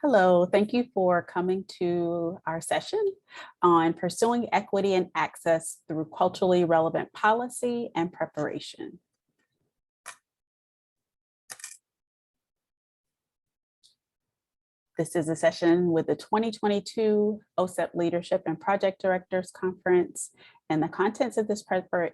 Hello, thank you for coming to our session on pursuing equity and access through culturally relevant policy and preparation. This is a session with the 2022 OSEP Leadership and Project Directors Conference, and the contents of this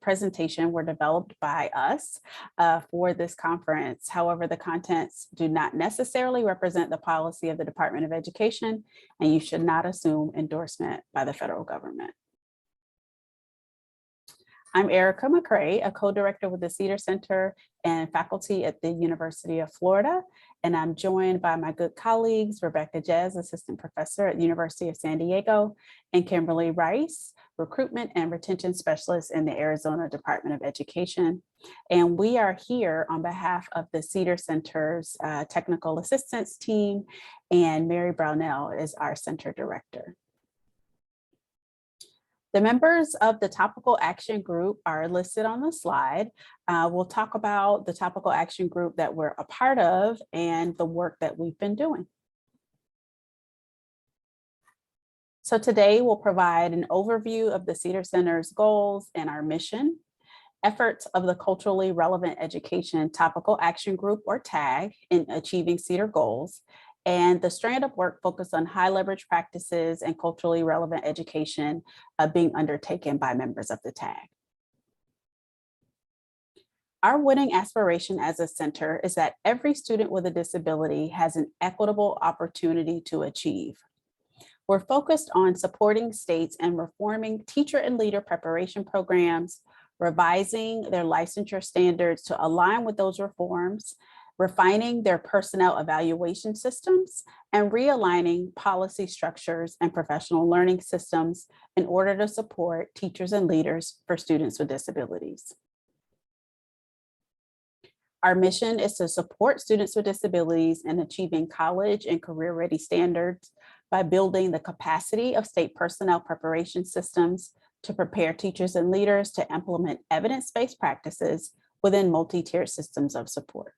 presentation were developed by us for this conference. However, the contents do not necessarily represent the policy of the Department of Education, and you should not assume endorsement by the federal government. I'm Rebekka McCray, a co-director with the CEEDAR Center and faculty at the University of Florida. And I'm joined by my good colleagues, Rebekka, assistant professor at the University of San Diego, and Kimberly Rice, recruitment and retention specialist in the Arizona Department of Education. And we are here on behalf of the CEEDAR Center's technical assistance team, and Mary Brownell is our center director. The members of the Topical Action Group are listed on the slide. We'll talk about the Topical Action Group that we're a part of and the work that we've been doing. So today we'll provide an overview of the CEEDAR Center's goals and our mission, efforts of the Culturally Relevant Education Topical Action Group, or TAG, in achieving CEEDAR goals, and the strand of work focused on high leverage practices and culturally relevant education being undertaken by members of the TAG. Our winning aspiration as a center is that every student with a disability has an equitable opportunity to achieve. We're focused on supporting states and reforming teacher and leader preparation programs, revising their licensure standards to align with those reforms, refining their personnel evaluation systems, and realigning policy structures and professional learning systems in order to support teachers and leaders for students with disabilities. Our mission is to support students with disabilities in achieving college and career-ready standards by building the capacity of state personnel preparation systems to prepare teachers and leaders to implement evidence-based practices within multi-tiered systems of support.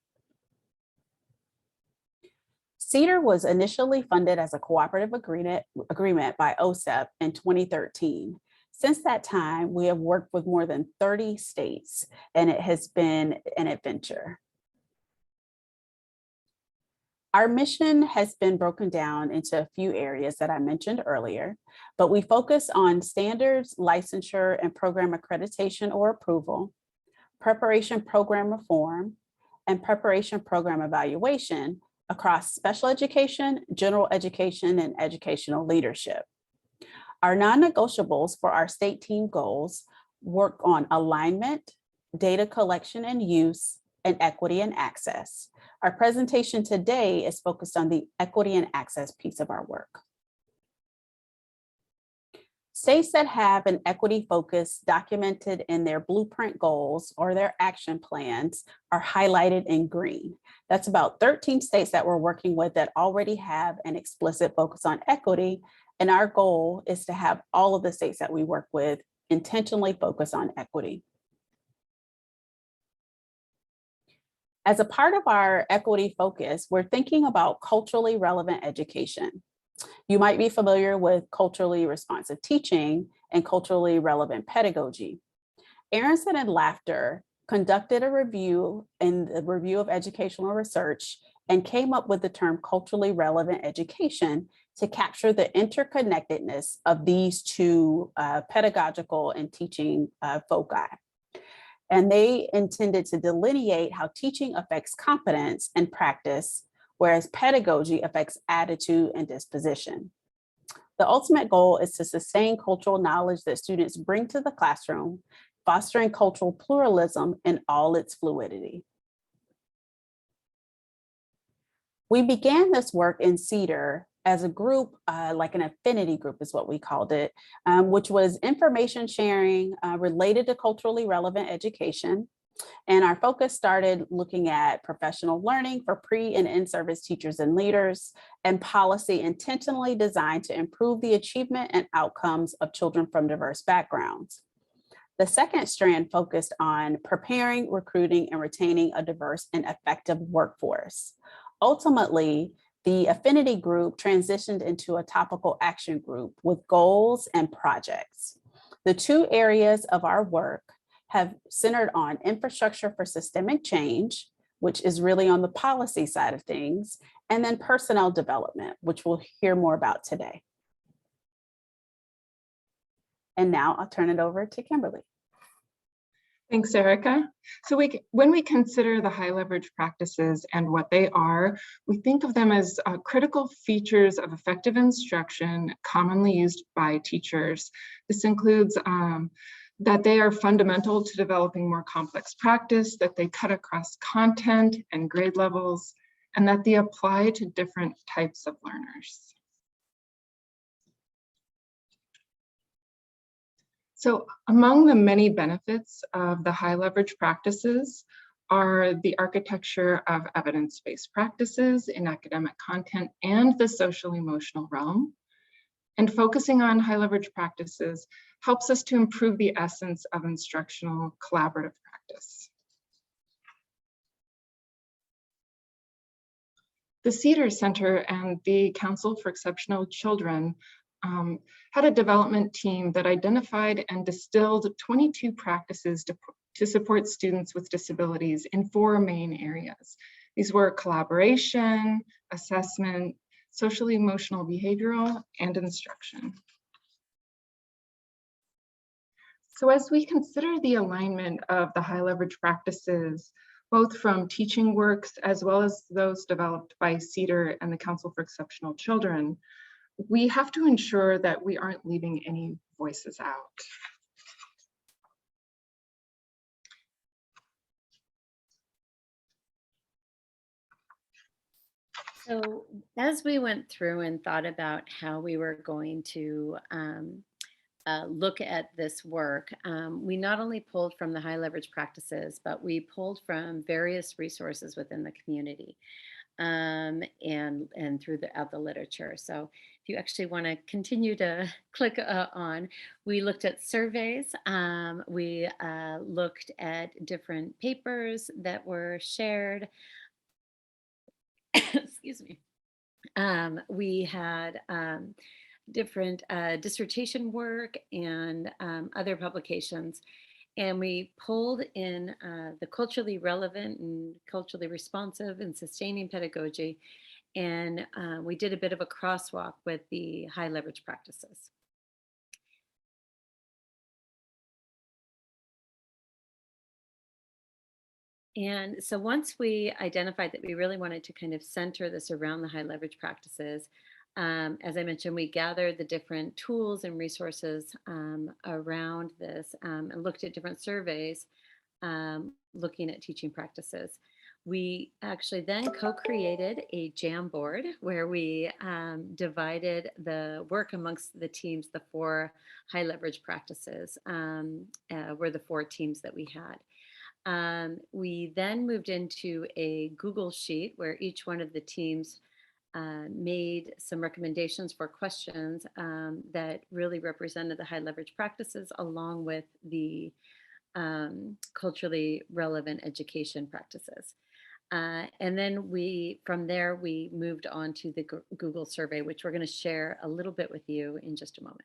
CEEDAR was initially funded as a cooperative agreement by OSEP in 2013. Since that time, we have worked with more than 30 states, and it has been an adventure. Our mission has been broken down into a few areas that I mentioned earlier, but we focus on standards, licensure, and program accreditation or approval, preparation program reform, and preparation program evaluation across special education, general education, and educational leadership. Our non-negotiables for our state team goals work on alignment, data collection and use, and equity and access. Our presentation today is focused on the equity and access piece of our work. States that have an equity focus documented in their blueprint goals or their action plans are highlighted in green. That's about 13 states that we're working with that already have an explicit focus on equity. And our goal is to have all of the states that we work with intentionally focus on equity. As a part of our equity focus, we're thinking about culturally relevant education. You might be familiar with culturally responsive teaching and culturally relevant pedagogy. Aronson and Laughter conducted a review in the review of educational research and came up with the term culturally relevant education to capture the interconnectedness of these two pedagogical and teaching foci. And they intended to delineate how teaching affects competence and practice, whereas pedagogy affects attitude and disposition. The ultimate goal is to sustain cultural knowledge that students bring to the classroom, fostering cultural pluralism in all its fluidity. We began this work in CEEDAR as a group, like an affinity group is what we called it, which was information sharing related to culturally relevant education. And our focus started looking at professional learning for pre and in-service teachers and leaders, and policy intentionally designed to improve the achievement and outcomes of children from diverse backgrounds. The second strand focused on preparing, recruiting, and retaining a diverse and effective workforce. Ultimately, The affinity group transitioned into a topical action group with goals and projects. The two areas of our work have centered on infrastructure for systemic change, which is really on the policy side of things, and then personnel development, which we'll hear more about today. And now I'll turn it over to Kimberly. Thanks, Erica. So when we consider the high leverage practices and what they are, we think of them as critical features of effective instruction commonly used by teachers. This includes that they are fundamental to developing more complex practice, that they cut across content and grade levels, and that they apply to different types of learners. So among the many benefits of the high leverage practices are the architecture of evidence-based practices in academic content and the social emotional realm. And focusing on high leverage practices helps us to improve the essence of instructional collaborative practice. The CEEDAR Center and the Council for Exceptional Children had a development team that identified and distilled 22 practices to support students with disabilities in 4 main areas. These were collaboration, assessment, social emotional behavioral, and instruction. So as we consider the alignment of the high leverage practices, both from teaching works as well as those developed by CEEDAR and the Council for Exceptional Children, we have to ensure that we aren't leaving any voices out. So as we went through and thought about how we were going to look at this work, we not only pulled from the high leverage practices, but we pulled from various resources within the community and throughout the literature. So if you actually want to continue to click on, we looked at surveys, we looked at different papers that were shared. Excuse me. We had different dissertation work and other publications. And we pulled in the culturally relevant and culturally responsive and sustaining pedagogy. And we did a bit of a crosswalk with the high leverage practices. And so once we identified that we really wanted to kind of center this around the high leverage practices, as I mentioned, we gathered the different tools and resources around this and looked at different surveys looking at teaching practices. We actually then co-created a Jamboard where we divided the work amongst the teams. The 4 high leverage practices were the 4 teams that we had. We then moved into a Google Sheet where each one of the teams made some recommendations for questions that really represented the high leverage practices along with the culturally relevant education practices. And then from there, we moved on to the Google survey, which we're going to share a little bit with you in just a moment.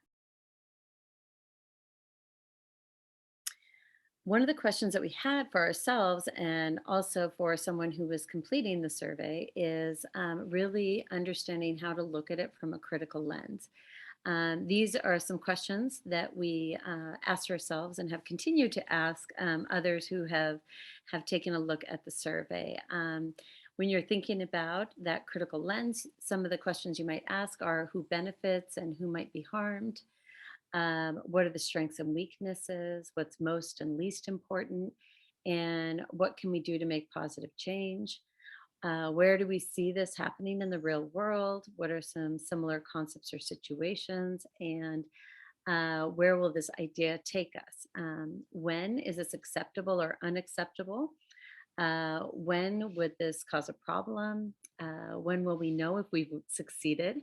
One of the questions that we had for ourselves and also for someone who was completing the survey is really understanding how to look at it from a critical lens. These are some questions that we asked ourselves and have continued to ask others who have taken a look at the survey. When you're thinking about that critical lens, some of the questions you might ask are who benefits and who might be harmed? What are the strengths and weaknesses? What's most and least important? And what can we do to make positive change? Where do we see this happening in the real world? What are some similar concepts or situations? And where will this idea take us? When is this acceptable or unacceptable? When would this cause a problem? When will we know if we've succeeded?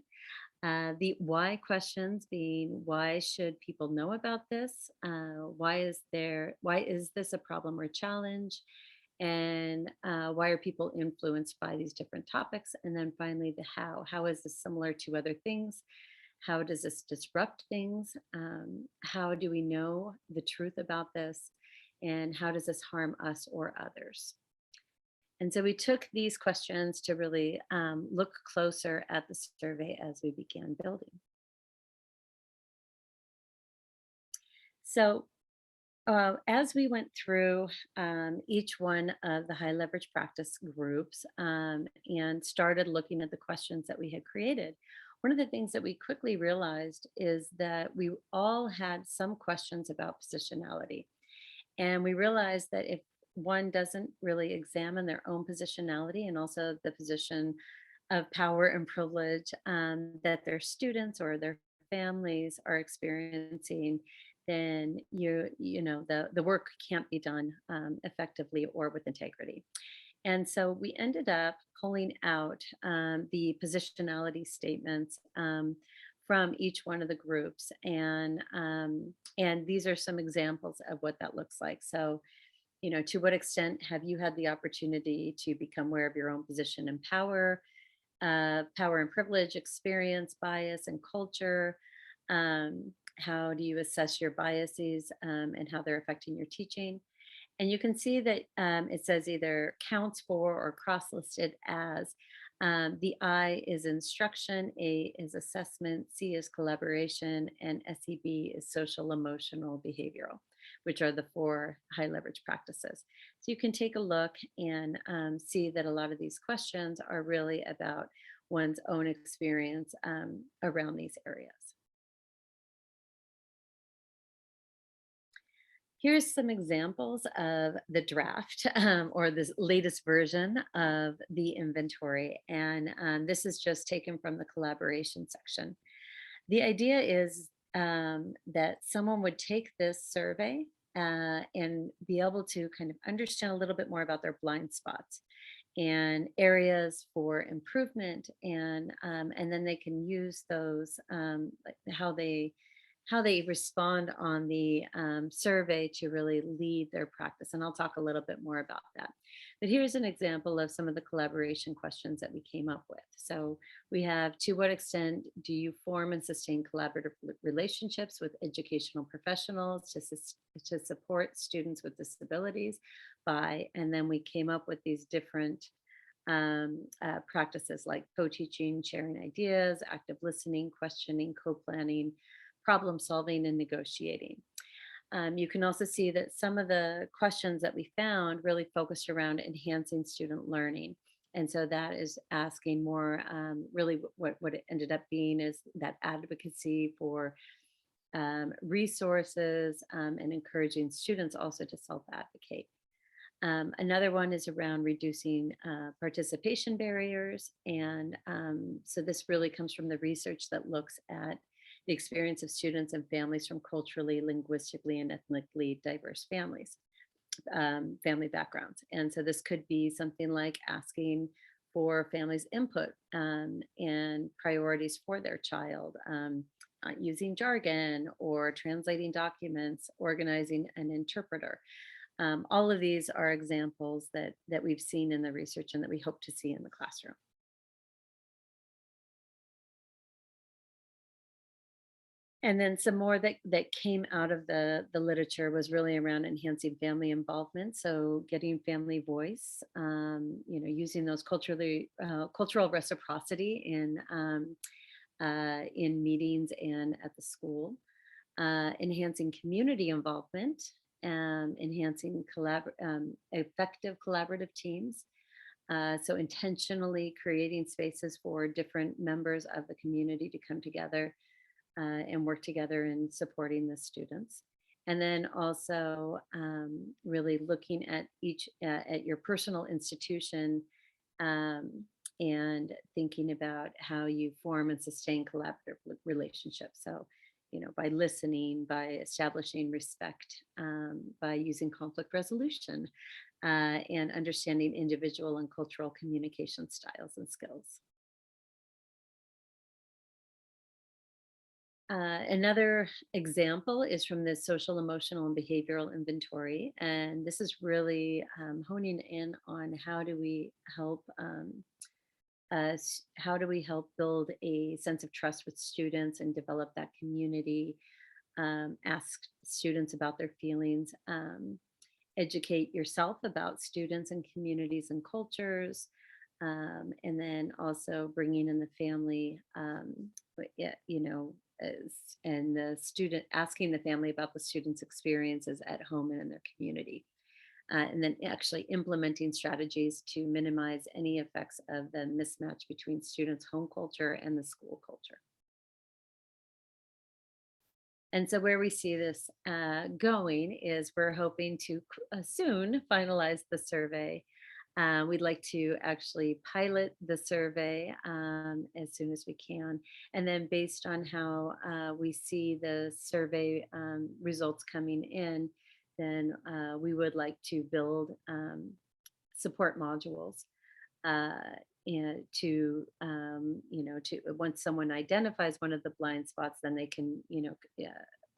The why questions being, why should people know about this? Why is this a problem or challenge? and why are people influenced by these different topics? And then finally, the how. How is this similar to other things? How does this disrupt things? How do we know the truth about this? And how does this harm us or others? And so we took these questions to really look closer at the survey as we began building. So as we went through each one of the high leverage practice groups and started looking at the questions that we had created, one of the things that we quickly realized is that we all had some questions about positionality. And we realized that if one doesn't really examine their own positionality and also the position of power and privilege that their students or their families are experiencing, then the work can't be done effectively or with integrity. And so we ended up pulling out the positionality statements from each one of the groups, and these are some examples of what that looks like. So, to what extent have you had the opportunity to become aware of your own position and power and privilege, experience, bias, and culture? How do you assess your biases and how they're affecting your teaching? And you can see that it says either counts for or cross-listed as. The I is instruction, A is assessment, C is collaboration, and SEB is social, emotional, behavioral, which are the 4 high leverage practices. So you can take a look and see that a lot of these questions are really about one's own experience around these areas. Here's some examples of the draft or this latest version of the inventory. And this is just taken from the collaboration section. The idea is that someone would take this survey and be able to kind of understand a little bit more about their blind spots and areas for improvement, and then they can use those like how they respond on the survey to really lead their practice. And I'll talk a little bit more about that. But here's an example of some of the collaboration questions that we came up with. So we have, to what extent do you form and sustain collaborative relationships with educational professionals to support students with disabilities by, and then we came up with these different practices like co-teaching, sharing ideas, active listening, questioning, co-planning, problem solving, and negotiating. You can also see that some of the questions that we found really focused around enhancing student learning. And so that is asking more, really what it ended up being is that advocacy for resources and encouraging students also to self-advocate. Another one is around reducing participation barriers. And so this really comes from the research that looks at the experience of students and families from culturally, linguistically, and ethnically diverse families, family backgrounds. And so this could be something like asking for families' input and priorities for their child, using jargon or translating documents, organizing an interpreter. All of these are examples that we've seen in the research and that we hope to see in the classroom. And then some more that came out of the literature was really around enhancing family involvement. So getting family voice, using those cultural reciprocity in meetings and at the school, enhancing community involvement, enhancing effective collaborative teams. So intentionally creating spaces for different members of the community to come together and work together in supporting the students. And then also really looking at at your personal institution and thinking about how you form and sustain collaborative relationships. So, by listening, by establishing respect, by using conflict resolution, and understanding individual and cultural communication styles and skills. Another example is from the social, emotional, and behavioral inventory. And this is really honing in on how do we help how do we help build a sense of trust with students and develop that community, ask students about their feelings, educate yourself about students and communities and cultures, and then also bringing in the family, you know, and the student, asking the family about the student's experiences at home and in their community. And then actually implementing strategies to minimize any effects of the mismatch between students' home culture and the school culture. And so where we see this going is we're hoping to soon finalize the survey. We'd like to actually pilot the survey as soon as we can. And then based on how we see the survey results coming in, then we would like to build support modules and to you know, to once someone identifies one of the blind spots, then they can, you know,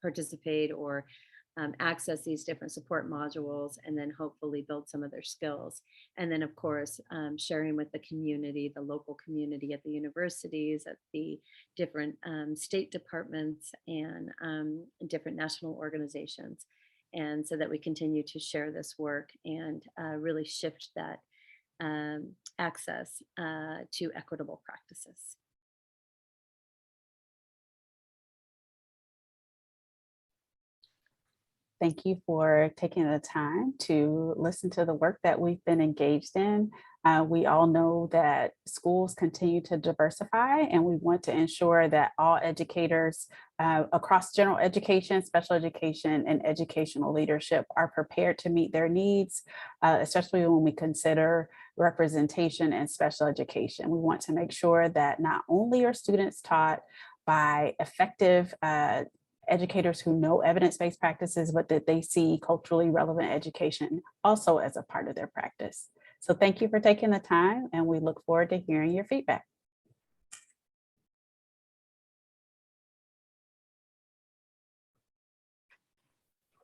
participate or access these different support modules, and then hopefully build some of their skills. And then of course sharing with the community, the local community at the universities, at the different state departments, and different national organizations, and so that we continue to share this work and really shift that access to equitable practices. Thank you for taking the time to listen to the work that we've been engaged in. We all know that schools continue to diversify, and we want to ensure that all educators across general education, special education, and educational leadership are prepared to meet their needs, especially when we consider representation in special education. We want to make sure that not only are students taught by effective educators who know evidence-based practices, but that they see culturally relevant education also as a part of their practice. So thank you for taking the time, and we look forward to hearing your feedback.